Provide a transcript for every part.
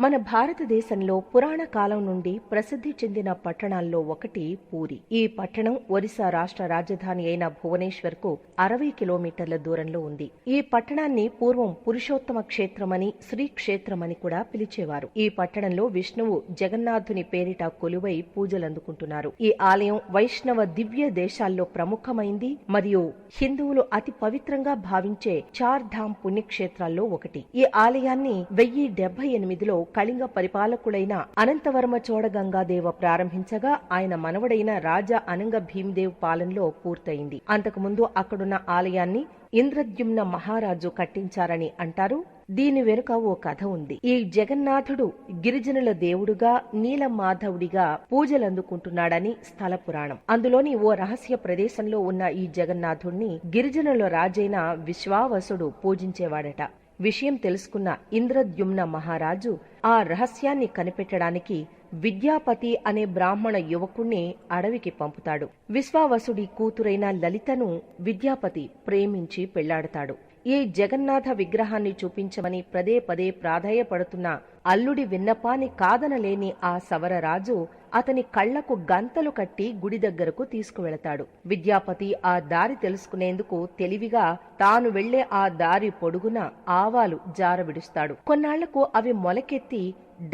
మన భారతదేశంలో పురాణ కాలం నుండి ప్రసిద్ధి చెందిన పట్టణాల్లో ఒకటి పూరి. ఈ పట్టణం ఒరిస్సా రాష్ట్ర రాజధాని అయిన భువనేశ్వర్ కు 60 కిలోమీటర్ల దూరంలో ఉంది. ఈ పట్టణాన్ని పూర్వం పురుషోత్తమ క్షేత్రమని, శ్రీ క్షేత్రమని కూడా పిలిచేవారు. ఈ పట్టణంలో విష్ణువు జగన్నాథుని పేరిట కొలువై పూజలందుకుంటున్నారు. ఈ ఆలయం వైష్ణవ దివ్య దేశాల్లో ప్రముఖమైంది మరియు హిందువులు అతి పవిత్రంగా భావించే చార్ ధామ్ పుణ్యక్షేత్రాల్లో ఒకటి. ఈ ఆలయాన్ని 1078లో కళింగ పరిపాలకుడైన అనంతవర్మ చోడగంగాదేవ ప్రారంభించగా ఆయన మనవడైన రాజా అనంగ భీమదేవ్ పాలనలో పూర్తయింది. అంతకుముందు అక్కడున్న ఆలయాన్ని ఇంద్రద్యుమ్న మహారాజు కట్టించారని అంటారు. దీని వెనుక ఓ కథ ఉంది. ఈ జగన్నాథుడు గిరిజనుల దేవుడుగా, నీలమాధవుడిగా పూజలందుకుంటున్నాడని స్థల పురాణం. అందులోని ఓ రహస్య ప్రదేశంలో ఉన్న ఈ జగన్నాథుణ్ణి గిరిజనుల రాజైన విశ్వావసుడు పూజించేవాడట. విషయం తెలుసుకున్న ఇంద్రద్యుమ్న మహారాజు ఆ రహస్యాన్ని కనిపెట్టడానికి విద్యాపతి అనే బ్రాహ్మణ యువకుణ్ణి అడవికి పంపుతాడు. విశ్వావసుడి కూతురైన లలితను విద్యాపతి ప్రేమించి పెళ్లాడతాడు. ఈ జగన్నాథ విగ్రహాన్ని చూపించమని పదే పదే ప్రాధేయపడుతున్న అల్లుడి విన్నపాన్ని కాదనలేని ఆ సవరరాజు అతని కళ్లకు గంతలు కట్టి గుడి దగ్గరకు తీసుకువెళతాడు. విద్యాపతి ఆ దారి తెలుసుకునేందుకు తెలివిగా తాను వెళ్లే ఆ దారి పొడుగున ఆవాలు జారవిడుస్తాడు. కొన్నాళ్లకు అవి మొలకెత్తి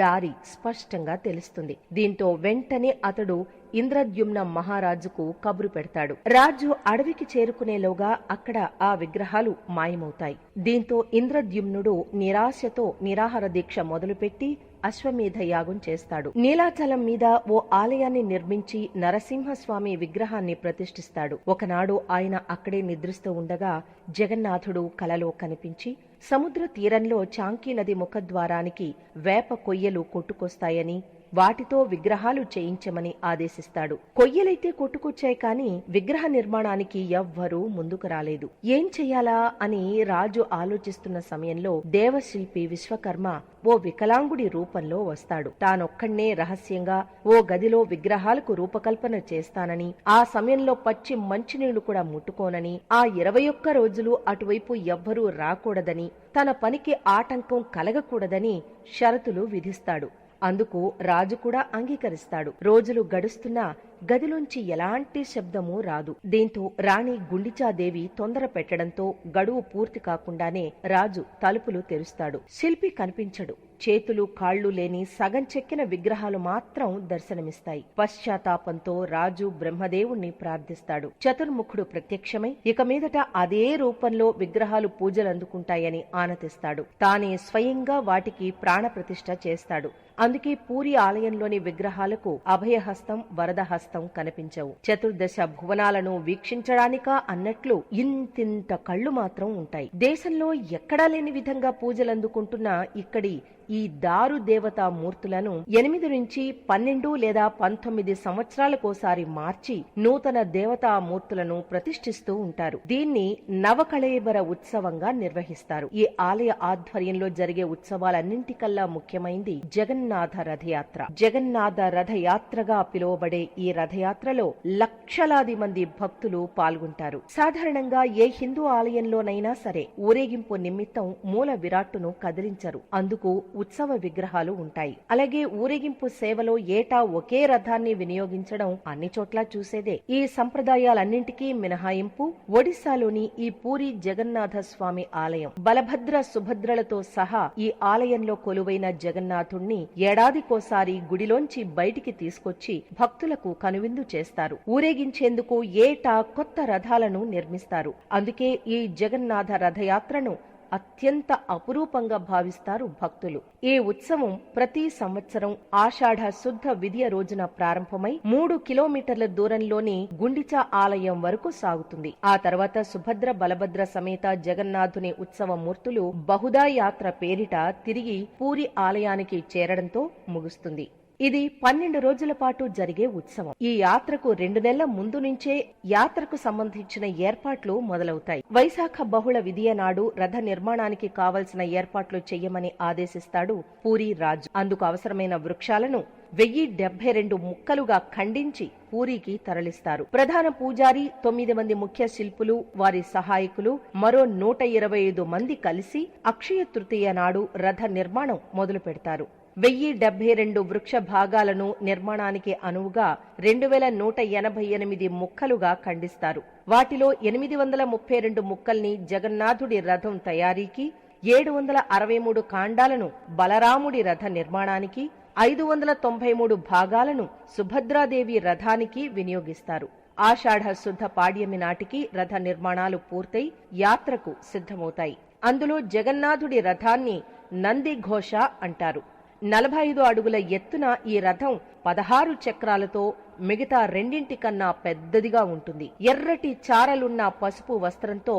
దారి స్పష్టంగా తెలుస్తుంది. దీంతో వెంటనే అతడు ఇంద్రద్యుమ్న మహారాజుకు కబురు పెడతాడు. రాజు అడవికి చేరుకునేలోగా అక్కడ ఆ విగ్రహాలు మాయమవుతాయి. దీంతో ఇంద్రద్యుమ్నుడు నిరాశతో నిరాహార దీక్ష మొదలుపెట్టి అశ్వమేధ యాగం చేస్తాడు. నీలాచలం మీద ఓ ఆలయాన్ని నిర్మించి నరసింహస్వామి విగ్రహాన్ని ప్రతిష్ఠిస్తాడు. ఒకనాడు ఆయన అక్కడే నిద్రిస్తూ ఉండగా జగన్నాథుడు కలలో కనిపించి సముద్ర తీరంలో చాంకీ నది ముఖద్వారానికి వేప కొయ్యలు కొట్టుకొస్తాయని, వాటితో విగ్రహాలు చేయించమని ఆదేశిస్తాడు. కొయ్యలైతే కొట్టుకొచ్చాయి కాని విగ్రహ నిర్మాణానికి ఎవ్వరూ ముందుకు రాలేదు. ఏం చెయ్యాలా అని రాజు ఆలోచిస్తున్న సమయంలో దేవశిల్పి విశ్వకర్మ ఓ వికలాంగుడి రూపంలో వస్తాడు. తానొక్కడే రహస్యంగా ఓ గదిలో విగ్రహాలకు రూపకల్పన చేస్తానని, ఆ సమయంలో పచ్చి మంచినీళ్లు కూడా ముట్టుకోనని, ఆ 21 రోజులు అటువైపు ఎవ్వరూ రాకూడదని, తన పనికి ఆటంకం కలగకూడదని షరతులు విధిస్తాడు. అందుకు రాజు కూడా అంగీకరిస్తాడు. రోజులు గడుస్తున్నా గదిలోంచి ఎలాంటి శబ్దమూ రాదు. దీంతో రాణి గుండిచాదేవి తొందర పెట్టడంతో గడువు పూర్తి కాకుండానే రాజు తలుపులు తెరుస్తాడు. శిల్పి కనిపించడు. చేతులు కాళ్లు లేని సగం చెక్కిన విగ్రహాలు మాత్రం దర్శనమిస్తాయి. పశ్చాత్తాపంతో రాజు బ్రహ్మదేవుణ్ణి ప్రార్థిస్తాడు. చతుర్ముఖుడు ప్రత్యక్షమై ఇక మీదట అదే రూపంలో విగ్రహాలు పూజలందుకుంటాయని ఆనతిస్తాడు. తానే స్వయంగా వాటికి ప్రాణప్రతిష్ఠ చేస్తాడు. అందుకే పూరి ఆలయంలోని విగ్రహాలకు అభయహస్తం, వరదహస్తం కనిపించవు. చతుర్దశ భువనాలను వీక్షించడానికా అన్నట్లు ఇంతింత కళ్లు మాత్రం ఉంటాయి. దేశంలో ఎక్కడా లేని విధంగా పూజలందుకుంటున్న ఇక్కడి ఈ దారు దేవతా మూర్తులను 8 నుంచి 12 లేదా 19 సంవత్సరాలకోసారి మార్చి నూతన దేవతా మూర్తులను ప్రతిష్ఠిస్తూ ఉంటారు. దీన్ని నవకళేబర ఉత్సవంగా నిర్వహిస్తారు. ఈ ఆలయ ఆధ్వర్యంలో జరిగే ఉత్సవాలన్నింటికల్లా ముఖ్యమైంది జగన్నాథ రథయాత్ర. జగన్నాథ రథయాత్రగా పిలువబడే ఈ రథయాత్రలో లక్షలాది మంది భక్తులు పాల్గొంటారు. సాధారణంగా ఏ హిందూ ఆలయంలోనైనా సరే ఊరేగింపు నిమిత్తం మూల విరాట్టును కదిలించరు. అందుకు ఉత్సవ విగ్రహాలు ఉంటాయి. అలాగే ఊరేగింపు సేవలో ఏటా ఒకే రథాన్ని వినియోగించడం అన్ని చోట్ల చూసేదే. ఈ సంప్రదాయాలన్నింటికీ మినహాయింపు ఒడిశాలోని ఈ పూరి జగన్నాథ స్వామి ఆలయం. బలభద్ర సుభద్రలతో సహా ఈ ఆలయంలో కొలువైన జగన్నాథుణ్ణి ఏడాదికోసారి గుడిలోంచి బయటికి తీసుకొచ్చి భక్తులకు కనువిందు చేస్తారు. ఊరేగించేందుకు ఏటా కొత్త రథాలను నిర్మిస్తారు. అందుకే ఈ జగన్నాథ రథయాత్రను అత్యంత అపురూపంగా భావిస్తారు భక్తులు. ఈ ఉత్సవం ప్రతి సంవత్సరం ఆషాఢ శుద్ధ విదియ రోజున ప్రారంభమై 3 కిలోమీటర్ల దూరంలోని గుండిచా ఆలయం వరకు సాగుతుంది. ఆ తర్వాత సుభద్ర బలభద్ర సమేత జగన్నాథుని ఉత్సవ మూర్తులు బహుదా యాత్ర పేరిట తిరిగి పూరి ఆలయానికి చేరడంతో ముగుస్తుంది. ఇది 12 రోజుల పాటు జరిగే ఉత్సవం. ఈ యాత్రకు 2 నెలల ముందు నుంచే యాత్రకు సంబంధించిన ఏర్పాట్లు మొదలవుతాయి. వైశాఖ బహుళ విదియ నాడు రథ నిర్మాణానికి కావలసిన ఏర్పాట్లు చెయ్యమని ఆదేశిస్తాడు పూరి రాజు. అందుకు అవసరమైన వృక్షాలను 1072 ముక్కలుగా ఖండించి పూరికి తరలిస్తారు. ప్రధాన పూజారి, 9 మంది ముఖ్య శిల్పులు, వారి సహాయకులు, మరో 125 మంది కలిసి అక్షయ తృతీయ నాడు రథ నిర్మాణం మొదలు పెడతారు. 1072 వృక్ష భాగాలను నిర్మాణానికి అనువుగా 2188 ముక్కలుగా ఖండిస్తారు. వాటిలో 832 ముక్కల్ని జగన్నాథుడి రథం తయారీకి, 763 కాండాలను బలరాముడి రథ నిర్మాణానికి, 593 భాగాలను సుభద్రాదేవి రథానికి వినియోగిస్తారు. ఆషాఢ శుద్ధ పాడ్యమి నాటికి రథ నిర్మాణాలు పూర్తయి యాత్రకు సిద్ధమవుతాయి. అందులో జగన్నాథుడి రథాన్ని నంది ఘోష అంటారు. 45 అడుగుల ఎత్తున ఈ రథం 16 చక్రాలతో మిగతా రెండింటికన్నా పెద్దదిగా ఉంటుంది. ఎర్రటి చారలున్న పసుపు వస్త్రంతో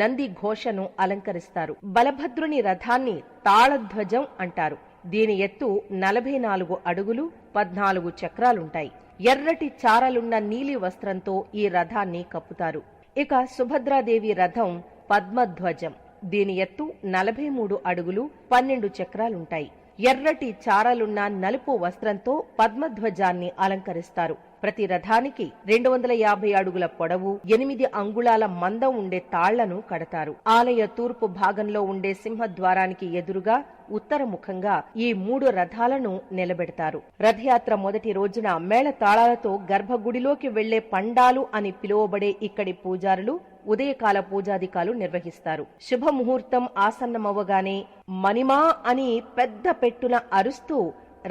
నంది ఘోషను అలంకరిస్తారు. బలభద్రుని రథాన్ని తాళధ్వజం అంటారు. దీని ఎత్తు 44 అడుగులు, 14 చక్రాలుంటాయి. ఎర్రటి చారలున్న నీలి వస్త్రంతో ఈ రథాన్ని కప్పుతారు. ఇక సుభద్రాదేవి రథం పద్మధ్వజం. దీని ఎత్తు 43 అడుగులు, 12 చక్రాలుంటాయి. ఎర్రటి చారలున్న నలుపు వస్త్రంతో పద్మధ్వజాన్ని అలంకరిస్తారు. ప్రతి రథానికి 250 అడుగుల పొడవు, 8 అంగుళాల మందం ఉండే తాళ్లను కడతారు. ఆలయ తూర్పు భాగంలో ఉండే సింహద్వారానికి ఎదురుగా ఉత్తరముఖంగా ఈ 3 రథాలను నిలబెడతారు. రథయాత్ర మొదటి రోజున మేళతాళాలతో గర్భగుడిలోకి వెళ్లే పండాలు అని పిలువబడే ఇక్కడి పూజారులు ఉదయకాల పూజాధికాలు నిర్వహిస్తారు. శుభముహూర్తం ఆసన్నమవ్వగానే మణిమా అని పెద్ద పెట్టున అరుస్తూ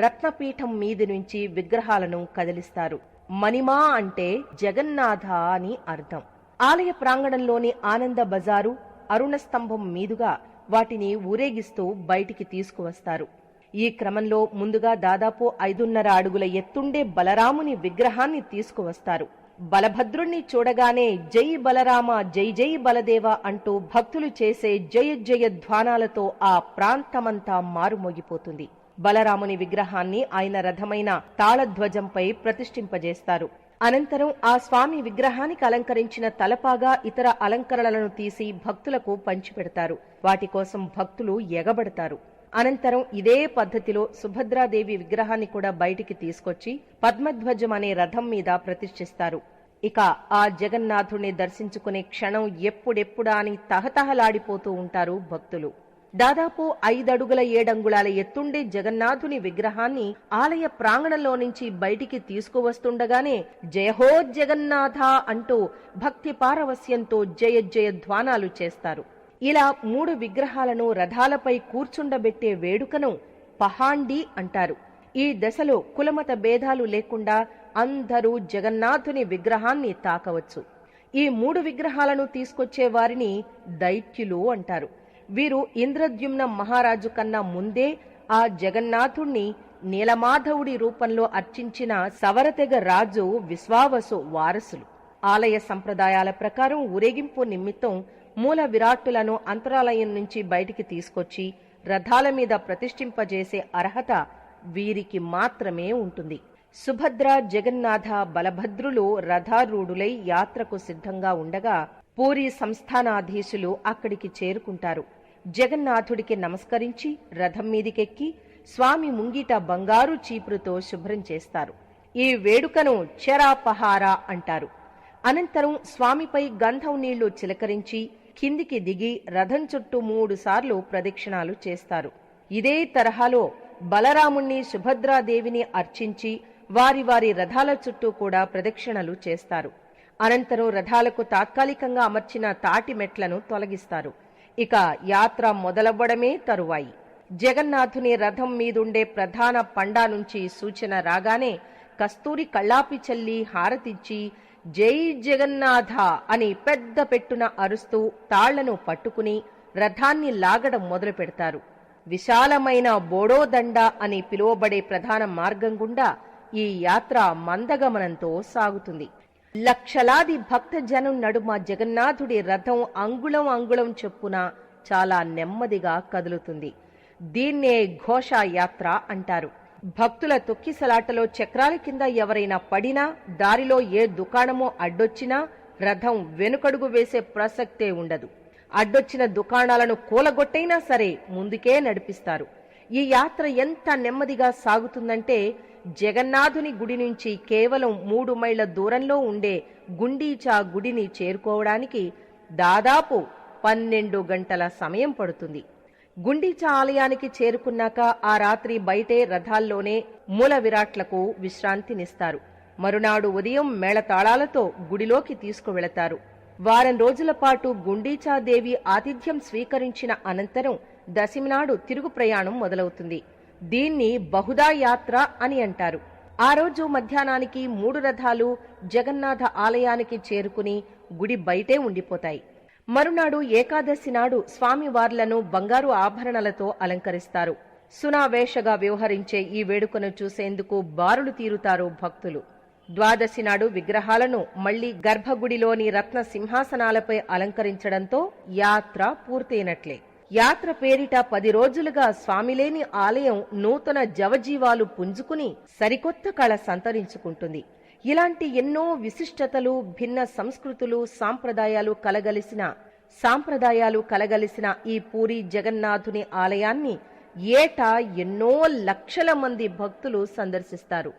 రత్నపీఠం మీది నుంచి విగ్రహాలను కదిలిస్తారు. మణిమా అంటే జగన్నాథ అని అర్థం. ఆలయ ప్రాంగణంలోని ఆనంద బజారు, అరుణ స్తంభం మీదుగా వాటిని ఊరేగిస్తూ బయటికి తీసుకువస్తారు. ఈ క్రమంలో ముందుగా దాదాపు 5.5 అడుగుల ఎత్తుండే బలరాముని విగ్రహాన్ని తీసుకువస్తారు. బలభద్రుణ్ణి చూడగానే జై బలరామ, జై జై బలదేవ అంటూ భక్తులు చేసే జయ జయ ధ్వానాలతో ఆ ప్రాంతమంతా మారుమోగిపోతుంది. బలరాముని విగ్రహాన్ని ఆయన రథమైన తాళధ్వజంపై ప్రతిష్ఠింపజేస్తారు. అనంతరం ఆ స్వామి విగ్రహానికి అలంకరించిన తలపాగా, ఇతర అలంకరణలను తీసి భక్తులకు పంచిపెడతారు. వాటి కోసం భక్తులు ఎగబడతారు. అనంతరం ఇదే పద్ధతిలో సుభద్రాదేవి విగ్రహాన్ని కూడా బయటికి తీసుకొచ్చి పద్మధ్వజం అనే రథం మీద ప్రతిష్ఠిస్తారు. ఇక ఆ జగన్నాథుణ్ణి దర్శించుకునే క్షణం ఎప్పుడెప్పుడా అని తహతహలాడిపోతూ ఉంటారు భక్తులు. దాదాపు 5 అడుగుల 7 అంగుళాల ఎత్తుండే జగన్నాథుని విగ్రహాన్ని ఆలయ ప్రాంగణంలో నుంచి బయటికి తీసుకువస్తుండగానే జయహో జగన్నాథ అంటూ భక్తి పారవస్యంతో జయ జయ ధ్వానాలు చేస్తారు. ఇలా 3 విగ్రహాలను రథాలపై కూర్చుండబెట్టే వేడుకను పహాండి అంటారు. ఈ దశలో కులమత భేదాలు లేకుండా అందరూ జగన్నాథుని విగ్రహాన్ని తాకవచ్చు. ఈ 3 విగ్రహాలను తీసుకొచ్చే వారిని దైత్యులు అంటారు. వీరు ఇంద్రద్యుమ్న మహారాజు కన్నా ముందే ఆ జగన్నాథుణ్ణి నీలమాధవుడి రూపంలో అర్చించిన సవరతెగ రాజు విశ్వావసు వారసులు. ఆలయ సంప్రదాయాల ప్రకారం ఊరేగింపు నిమిత్తం మూల విరాట్టులను అంతరాలయం నుంచి బయటికి తీసుకొచ్చి రథాల మీద ప్రతిష్ఠింపజేసే అర్హత వీరికి మాత్రమే ఉంటుంది. సుభద్ర, జగన్నాథ, బలభద్రులు రథారూఢులై యాత్రకు సిద్ధంగా ఉండగా పూరి సంస్థానాధీశులు అక్కడికి చేరుకుంటారు. జగన్నాథుడికి నమస్కరించి రథం మీదికెక్కి స్వామి ముంగిట బంగారు చీపురుతో శుభ్రం చేస్తారు. ఈ వేడుకను చెరాపహార అంటారు. అనంతరం స్వామిపై గంధం నీళ్లు చిలకరించి కిందికి దిగి రథం చుట్టూ 3 సార్లు ప్రదక్షిణాలు చేస్తారు. ఇదే తరహాలో బలరాముణ్ణి, సుభద్రాదేవిని అర్చించి వారి వారి రథాల చుట్టూ కూడా ప్రదక్షిణలు చేస్తారు. అనంతరం రథాలకు తాత్కాలికంగా అమర్చిన తాటి మెట్లను తొలగిస్తారు. ఇక యాత్ర మొదలవ్వడమే తరువాయి. జగన్నాథుని రథం మీదుండే ప్రధాన పండా నుంచి సూచన రాగానే కస్తూరి కళ్ళాపి చల్లి హారతిచ్చి జై జగన్నాథ అని పెద్ద పెట్టున అరుస్తూ తాళ్లను పట్టుకుని రథాన్ని లాగడం మొదలు పెడతారు. విశాలమైన బోడోదండ అని పిలువబడే ప్రధాన మార్గం గుండా ఈ యాత్ర మందగమనంతో సాగుతుంది. లక్షలాది భక్తజనం నడుమ జగన్నాథుడి రథం అంగుళం అంగుళం చొప్పున చాలా నెమ్మదిగా కదులుతుంది. దీన్నే ఘోషయాత్ర అంటారు. భక్తుల తొక్కిసలాటలో చక్రాల కింద ఎవరైనా పడినా, దారిలో ఏ దుకాణమో అడ్డొచ్చినా రథం వెనుకడుగు వేసే ప్రసక్తే ఉండదు. అడ్డొచ్చిన దుకాణాలను కూలగొట్టైనా సరే ముందుకే నడిపిస్తారు. ఈ యాత్ర ఎంత నెమ్మదిగా సాగుతుందంటే జగన్నాథుని గుడి నుంచి కేవలం 3 మైళ్ల దూరంలో ఉండే గుండీచా గుడిని చేరుకోవడానికి దాదాపు 12 గంటల సమయం పడుతుంది. గుండీచా ఆలయానికి చేరుకున్నాక ఆ రాత్రి బయటే రథాల్లోనే మూల విరాట్లకు విశ్రాంతినిస్తారు. మరునాడు ఉదయం మేళతాళాలతో గుడిలోకి తీసుకువెళతారు. వారం రోజుల పాటు గుండీచాదేవి ఆతిథ్యం స్వీకరించిన అనంతరం దశమినాడు తిరుగు ప్రయాణం మొదలవుతుంది. దీన్ని బహుదా యాత్ర అని అంటారు. ఆ రోజు మధ్యాహ్నానికి 3 రథాలు జగన్నాథ ఆలయానికి చేరుకుని గుడి బయటే ఉండిపోతాయి. మరునాడు ఏకాదశి నాడు స్వామివార్లను బంగారు ఆభరణాలతో అలంకరిస్తారు. సునావేశగా వ్యవహరించే ఈ వేడుకను చూసేందుకు బారులు తీరుతారు భక్తులు. ద్వాదశి నాడు విగ్రహాలను మళ్లీ గర్భగుడిలోని రత్న సింహాసనాలపై అలంకరించడంతో యాత్ర పూర్తయినట్లే. యాత్ర పేరిట 10 రోజులుగా స్వామిలేని ఆలయం నూతన జవజీవాలు పుంజుకుని సరికొత్త కళ సంతరించుకుంటుంది. ఇలాంటి ఎన్నో విశిష్టతలు, భిన్న సంస్కృతులు, సాంప్రదాయాలు కలగలిసిన ఈ పూరి జగన్నాథుని ఆలయాన్ని ఏటా ఎన్నో లక్షల మంది భక్తులు సందర్శిస్తారు.